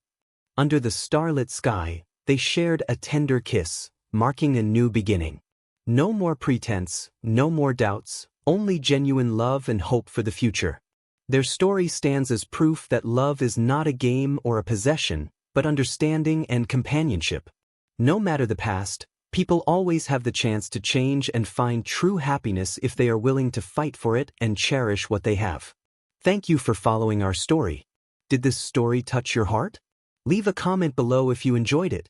Under the starlit sky, they shared a tender kiss, marking a new beginning. No more pretense, no more doubts, only genuine love and hope for the future. Their story stands as proof that love is not a game or a possession, but understanding and companionship. No matter the past, people always have the chance to change and find true happiness if they are willing to fight for it and cherish what they have. Thank you for following our story. Did this story touch your heart? Leave a comment below if you enjoyed it.